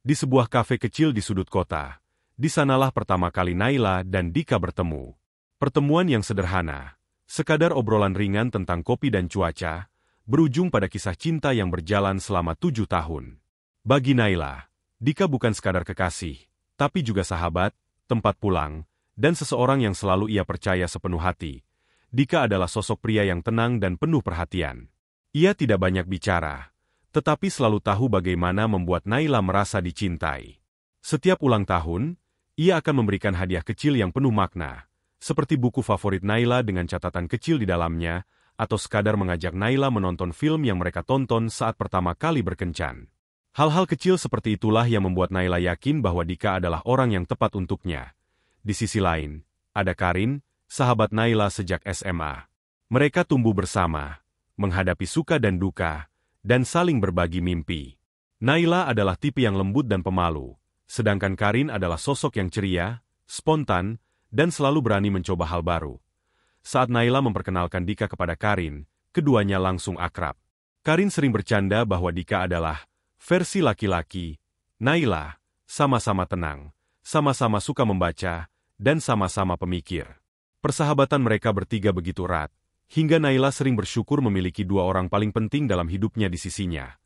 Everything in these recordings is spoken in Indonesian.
Di sebuah kafe kecil di sudut kota, di sanalah pertama kali Naila dan Dika bertemu. Pertemuan yang sederhana, sekadar obrolan ringan tentang kopi dan cuaca, berujung pada kisah cinta yang berjalan selama 7 tahun. Bagi Naila, Dika bukan sekadar kekasih, tapi juga sahabat, tempat pulang, dan seseorang yang selalu ia percaya sepenuh hati. Dika adalah sosok pria yang tenang dan penuh perhatian. Ia tidak banyak bicara, tetapi selalu tahu bagaimana membuat Naila merasa dicintai. Setiap ulang tahun, ia akan memberikan hadiah kecil yang penuh makna, seperti buku favorit Naila dengan catatan kecil di dalamnya, atau sekadar mengajak Naila menonton film yang mereka tonton saat pertama kali berkencan. Hal-hal kecil seperti itulah yang membuat Naila yakin bahwa Dika adalah orang yang tepat untuknya. Di sisi lain, ada Karin, sahabat Naila sejak SMA. Mereka tumbuh bersama, menghadapi suka dan duka, dan saling berbagi mimpi. Naila adalah tipe yang lembut dan pemalu, sedangkan Karin adalah sosok yang ceria, spontan, dan selalu berani mencoba hal baru. Saat Naila memperkenalkan Dika kepada Karin, keduanya langsung akrab. Karin sering bercanda bahwa Dika adalah versi laki-laki. Naila sama-sama tenang, sama-sama suka membaca, dan sama-sama pemikir. Persahabatan mereka bertiga begitu erat, hingga Naila sering bersyukur memiliki dua orang paling penting dalam hidupnya di sisinya.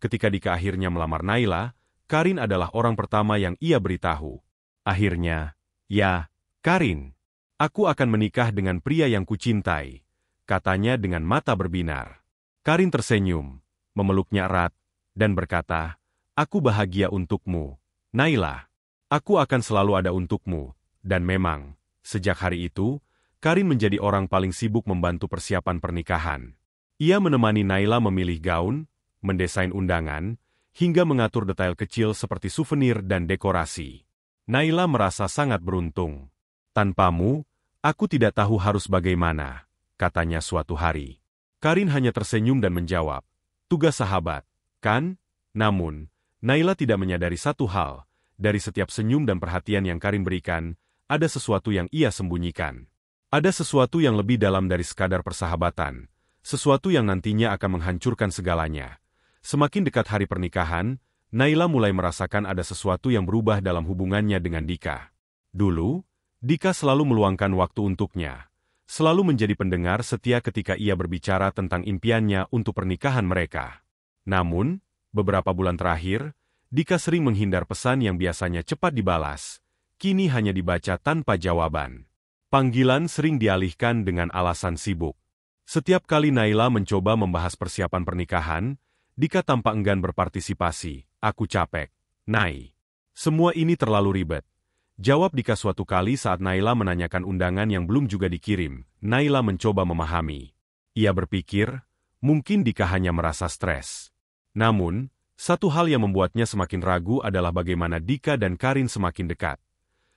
Ketika Dika akhirnya melamar Naila, Karin adalah orang pertama yang ia beritahu. Akhirnya, ya, Karin, aku akan menikah dengan pria yang kucintai, katanya dengan mata berbinar. Karin tersenyum, memeluknya erat, dan berkata, aku bahagia untukmu, Naila. Aku akan selalu ada untukmu, dan memang, sejak hari itu, Karin menjadi orang paling sibuk membantu persiapan pernikahan. Ia menemani Naila memilih gaun, mendesain undangan, hingga mengatur detail kecil seperti souvenir dan dekorasi. Naila merasa sangat beruntung. Tanpamu, aku tidak tahu harus bagaimana, katanya suatu hari. Karin hanya tersenyum dan menjawab, tugas sahabat, kan? Namun, Naila tidak menyadari satu hal, dari setiap senyum dan perhatian yang Karin berikan, ada sesuatu yang ia sembunyikan. Ada sesuatu yang lebih dalam dari sekadar persahabatan, sesuatu yang nantinya akan menghancurkan segalanya. Semakin dekat hari pernikahan, Naila mulai merasakan ada sesuatu yang berubah dalam hubungannya dengan Dika. Dulu, Dika selalu meluangkan waktu untuknya, selalu menjadi pendengar setia ketika ia berbicara tentang impiannya untuk pernikahan mereka. Namun, beberapa bulan terakhir, Dika sering menghindar pesan yang biasanya cepat dibalas, kini hanya dibaca tanpa jawaban. Panggilan sering dialihkan dengan alasan sibuk. Setiap kali Naila mencoba membahas persiapan pernikahan, Dika tampak enggan berpartisipasi. Aku capek, Nai. Semua ini terlalu ribet. Jawab Dika suatu kali saat Naila menanyakan undangan yang belum juga dikirim. Naila mencoba memahami. Ia berpikir, mungkin Dika hanya merasa stres. Namun, satu hal yang membuatnya semakin ragu adalah bagaimana Dika dan Karin semakin dekat.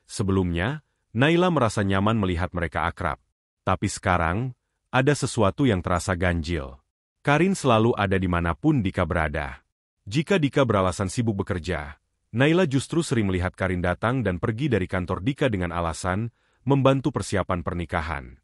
Sebelumnya, Naila merasa nyaman melihat mereka akrab. Tapi sekarang, ada sesuatu yang terasa ganjil. Karin selalu ada dimanapun Dika berada. Jika Dika beralasan sibuk bekerja, Naila justru sering melihat Karin datang dan pergi dari kantor Dika dengan alasan membantu persiapan pernikahan.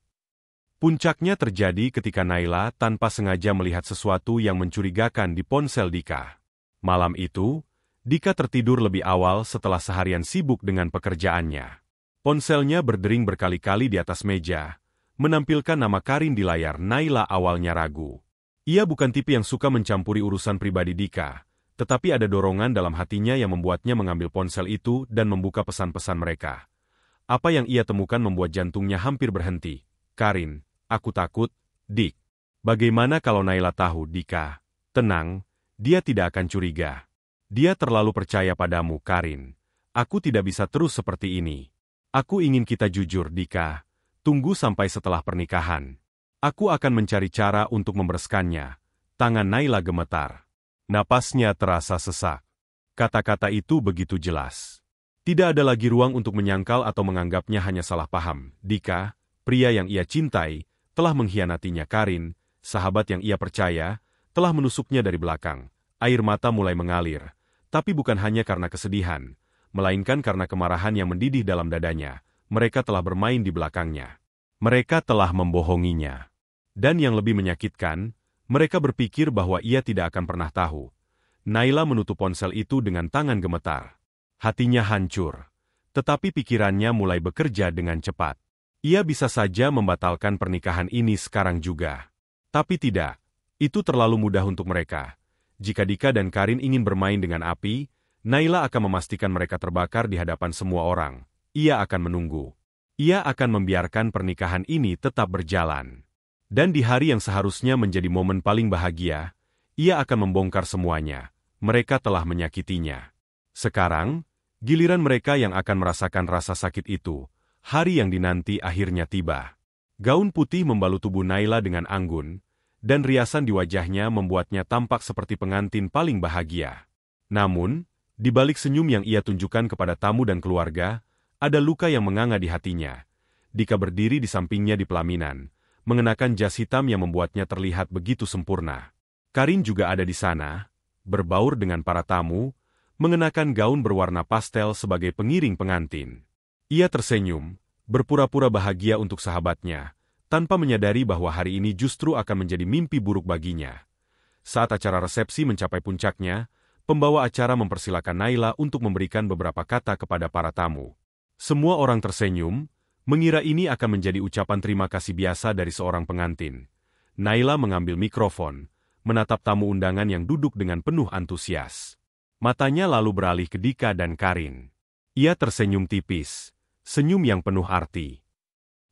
Puncaknya terjadi ketika Naila tanpa sengaja melihat sesuatu yang mencurigakan di ponsel Dika. Malam itu, Dika tertidur lebih awal setelah seharian sibuk dengan pekerjaannya. Ponselnya berdering berkali-kali di atas meja, menampilkan nama Karin di layar. Naila awalnya ragu. Ia bukan tipe yang suka mencampuri urusan pribadi Dika, tetapi ada dorongan dalam hatinya yang membuatnya mengambil ponsel itu dan membuka pesan-pesan mereka. Apa yang ia temukan membuat jantungnya hampir berhenti. Karin, aku takut, Dik. Bagaimana kalau Naila tahu, Dika? Tenang, dia tidak akan curiga. Dia terlalu percaya padamu, Karin. Aku tidak bisa terus seperti ini. Aku ingin kita jujur, Dika. Tunggu sampai setelah pernikahan. Aku akan mencari cara untuk membereskannya. Tangan Naila gemetar. Napasnya terasa sesak. Kata-kata itu begitu jelas. Tidak ada lagi ruang untuk menyangkal atau menganggapnya hanya salah paham. Dika, pria yang ia cintai, telah mengkhianatinya. Karin, sahabat yang ia percaya, telah menusuknya dari belakang. Air mata mulai mengalir, tapi bukan hanya karena kesedihan, melainkan karena kemarahan yang mendidih dalam dadanya. Mereka telah bermain di belakangnya. Mereka telah membohonginya. Dan yang lebih menyakitkan, mereka berpikir bahwa ia tidak akan pernah tahu. Naila menutup ponsel itu dengan tangan gemetar. Hatinya hancur. Tetapi pikirannya mulai bekerja dengan cepat. Ia bisa saja membatalkan pernikahan ini sekarang juga. Tapi tidak. Itu terlalu mudah untuk mereka. Jika Dika dan Karin ingin bermain dengan api, Naila akan memastikan mereka terbakar di hadapan semua orang. Ia akan menunggu. Ia akan membiarkan pernikahan ini tetap berjalan. Dan di hari yang seharusnya menjadi momen paling bahagia, ia akan membongkar semuanya. Mereka telah menyakitinya. Sekarang, giliran mereka yang akan merasakan rasa sakit itu. Hari yang dinanti akhirnya tiba. Gaun putih membalut tubuh Naila dengan anggun, dan riasan di wajahnya membuatnya tampak seperti pengantin paling bahagia. Namun, di balik senyum yang ia tunjukkan kepada tamu dan keluarga, ada luka yang menganga di hatinya. Dika berdiri di sampingnya di pelaminan, mengenakan jas hitam yang membuatnya terlihat begitu sempurna. Karin juga ada di sana, berbaur dengan para tamu, mengenakan gaun berwarna pastel sebagai pengiring pengantin. Ia tersenyum, berpura-pura bahagia untuk sahabatnya, tanpa menyadari bahwa hari ini justru akan menjadi mimpi buruk baginya. Saat acara resepsi mencapai puncaknya, pembawa acara mempersilakan Naila untuk memberikan beberapa kata kepada para tamu. Semua orang tersenyum, mengira ini akan menjadi ucapan terima kasih biasa dari seorang pengantin. Naila mengambil mikrofon, menatap tamu undangan yang duduk dengan penuh antusias. Matanya lalu beralih ke Dika dan Karin. Ia tersenyum tipis, senyum yang penuh arti.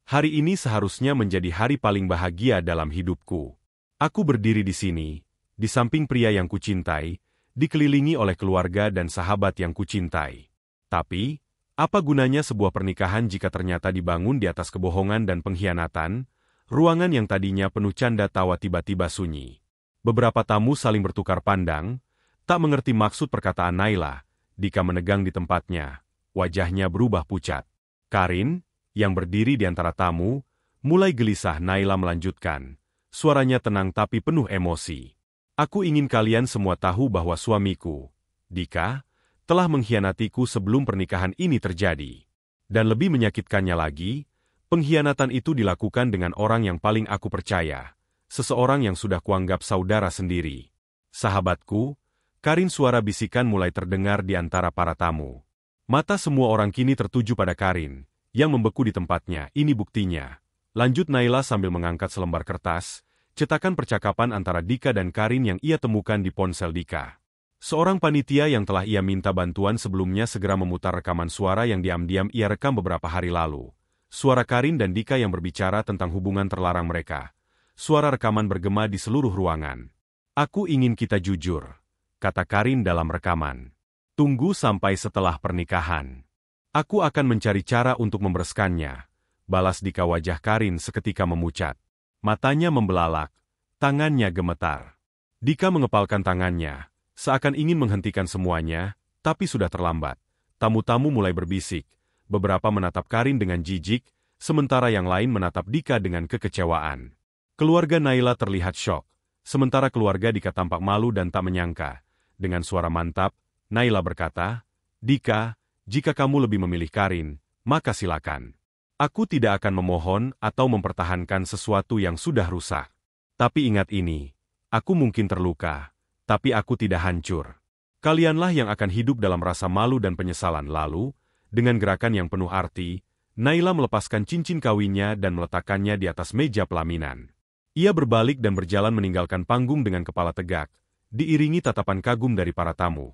Hari ini seharusnya menjadi hari paling bahagia dalam hidupku. Aku berdiri di sini, di samping pria yang kucintai, dikelilingi oleh keluarga dan sahabat yang kucintai. Tapi, apa gunanya sebuah pernikahan jika ternyata dibangun di atas kebohongan dan pengkhianatan? Ruangan yang tadinya penuh canda tawa tiba-tiba sunyi. Beberapa tamu saling bertukar pandang, tak mengerti maksud perkataan Naila. Dika menegang di tempatnya, wajahnya berubah pucat. Karin, yang berdiri di antara tamu, mulai gelisah. Naila melanjutkan. Suaranya tenang tapi penuh emosi. Aku ingin kalian semua tahu bahwa suamiku, Dika, telah mengkhianatiku sebelum pernikahan ini terjadi. Dan lebih menyakitkannya lagi, pengkhianatan itu dilakukan dengan orang yang paling aku percaya. Seseorang yang sudah kuanggap saudara sendiri. Sahabatku, Karin, suara bisikan mulai terdengar di antara para tamu. Mata semua orang kini tertuju pada Karin, yang membeku di tempatnya. Ini buktinya. Lanjut Naila sambil mengangkat selembar kertas, cetakan percakapan antara Dika dan Karin yang ia temukan di ponsel Dika. Seorang panitia yang telah ia minta bantuan sebelumnya segera memutar rekaman suara yang diam-diam ia rekam beberapa hari lalu. Suara Karin dan Dika yang berbicara tentang hubungan terlarang mereka. Suara rekaman bergema di seluruh ruangan. Aku ingin kita jujur, kata Karin dalam rekaman. Tunggu sampai setelah pernikahan. Aku akan mencari cara untuk membereskannya. Balas Dika. Wajah Karin seketika memucat. Matanya membelalak, tangannya gemetar. Dika mengepalkan tangannya, seakan ingin menghentikan semuanya, tapi sudah terlambat. Tamu-tamu mulai berbisik. Beberapa menatap Karin dengan jijik, sementara yang lain menatap Dika dengan kekecewaan. Keluarga Naila terlihat syok, sementara keluarga Dika tampak malu dan tak menyangka. Dengan suara mantap, Naila berkata, Dika, jika kamu lebih memilih Karin, maka silakan. Aku tidak akan memohon atau mempertahankan sesuatu yang sudah rusak. Tapi ingat ini, aku mungkin terluka, tapi aku tidak hancur. Kalianlah yang akan hidup dalam rasa malu dan penyesalan. Lalu, dengan gerakan yang penuh arti, Naila melepaskan cincin kawinnya dan meletakkannya di atas meja pelaminan. Ia berbalik dan berjalan meninggalkan panggung dengan kepala tegak, diiringi tatapan kagum dari para tamu.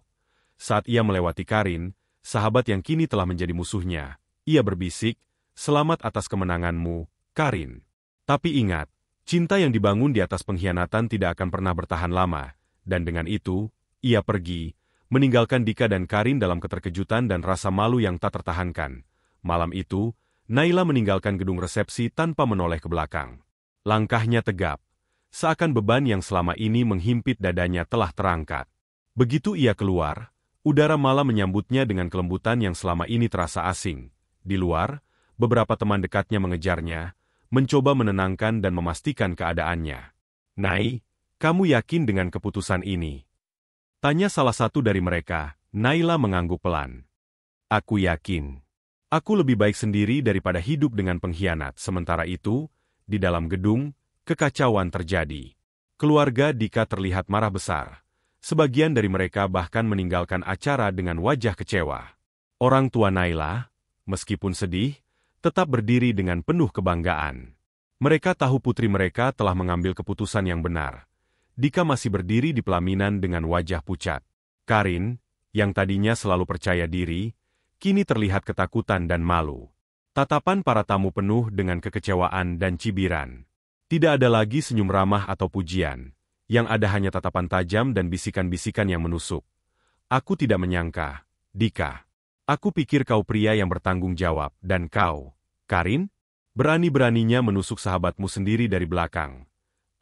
Saat ia melewati Karin, sahabat yang kini telah menjadi musuhnya, ia berbisik, selamat atas kemenanganmu, Karin. Tapi ingat, cinta yang dibangun di atas pengkhianatan tidak akan pernah bertahan lama, dan dengan itu, ia pergi, meninggalkan Dika dan Karin dalam keterkejutan dan rasa malu yang tak tertahankan. Malam itu, Naila meninggalkan gedung resepsi tanpa menoleh ke belakang. Langkahnya tegap, seakan beban yang selama ini menghimpit dadanya telah terangkat. Begitu ia keluar, udara malam menyambutnya dengan kelembutan yang selama ini terasa asing. Di luar, beberapa teman dekatnya mengejarnya, mencoba menenangkan dan memastikan keadaannya. Nai, kamu yakin dengan keputusan ini? Tanya salah satu dari mereka. Naila mengangguk pelan. Aku yakin. Aku lebih baik sendiri daripada hidup dengan pengkhianat. Sementara itu, di dalam gedung, kekacauan terjadi. Keluarga Dika terlihat marah besar. Sebagian dari mereka bahkan meninggalkan acara dengan wajah kecewa. Orang tua Naila, meskipun sedih, tetap berdiri dengan penuh kebanggaan. Mereka tahu putri mereka telah mengambil keputusan yang benar. Dika masih berdiri di pelaminan dengan wajah pucat. Karin, yang tadinya selalu percaya diri, kini terlihat ketakutan dan malu. Tatapan para tamu penuh dengan kekecewaan dan cibiran. Tidak ada lagi senyum ramah atau pujian. Yang ada hanya tatapan tajam dan bisikan-bisikan yang menusuk. Aku tidak menyangka, Dika. Aku pikir kau pria yang bertanggung jawab, dan kau, Karin, berani-beraninya menusuk sahabatmu sendiri dari belakang.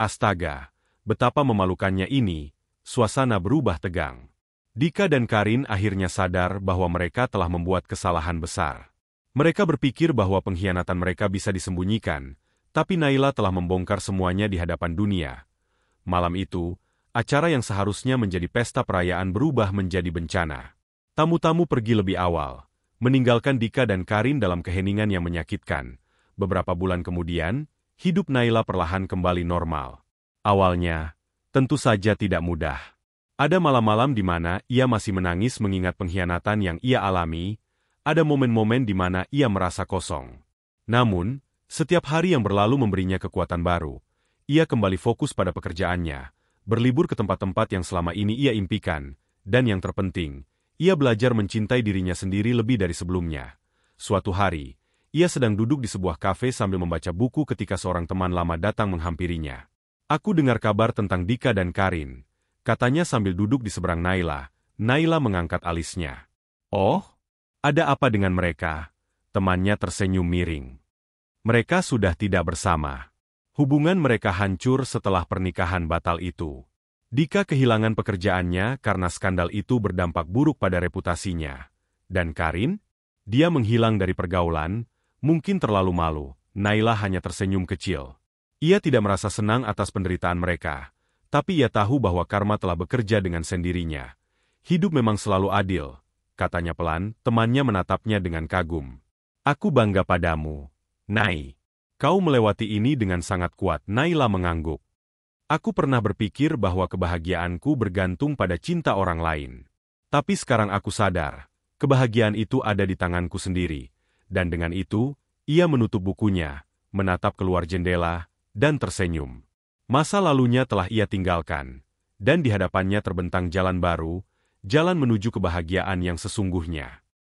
Astaga, betapa memalukannya ini, suasana berubah tegang. Dika dan Karin akhirnya sadar bahwa mereka telah membuat kesalahan besar. Mereka berpikir bahwa pengkhianatan mereka bisa disembunyikan, tapi Naila telah membongkar semuanya di hadapan dunia. Malam itu, acara yang seharusnya menjadi pesta perayaan berubah menjadi bencana. Tamu-tamu pergi lebih awal, meninggalkan Dika dan Karin dalam keheningan yang menyakitkan. Beberapa bulan kemudian, hidup Naila perlahan kembali normal. Awalnya, tentu saja tidak mudah. Ada malam-malam di mana ia masih menangis mengingat pengkhianatan yang ia alami, ada momen-momen di mana ia merasa kosong. Namun, setiap hari yang berlalu memberinya kekuatan baru. Ia kembali fokus pada pekerjaannya, berlibur ke tempat-tempat yang selama ini ia impikan, dan yang terpenting, ia belajar mencintai dirinya sendiri lebih dari sebelumnya. Suatu hari, ia sedang duduk di sebuah kafe sambil membaca buku ketika seorang teman lama datang menghampirinya. Aku dengar kabar tentang Dika dan Karin, katanya sambil duduk di seberang Naila. Naila mengangkat alisnya. Oh, ada apa dengan mereka? Temannya tersenyum miring. Mereka sudah tidak bersama. Hubungan mereka hancur setelah pernikahan batal itu. Dika kehilangan pekerjaannya karena skandal itu berdampak buruk pada reputasinya. Dan Karin? Dia menghilang dari pergaulan, mungkin terlalu malu. Naila hanya tersenyum kecil. Ia tidak merasa senang atas penderitaan mereka, tapi ia tahu bahwa karma telah bekerja dengan sendirinya. Hidup memang selalu adil, katanya pelan, temannya menatapnya dengan kagum. Aku bangga padamu, Nai. Kau melewati ini dengan sangat kuat. Naila mengangguk. Aku pernah berpikir bahwa kebahagiaanku bergantung pada cinta orang lain. Tapi sekarang aku sadar, kebahagiaan itu ada di tanganku sendiri. Dan dengan itu, ia menutup bukunya, menatap keluar jendela, dan tersenyum. Masa lalunya telah ia tinggalkan, dan di hadapannya terbentang jalan baru, jalan menuju kebahagiaan yang sesungguhnya.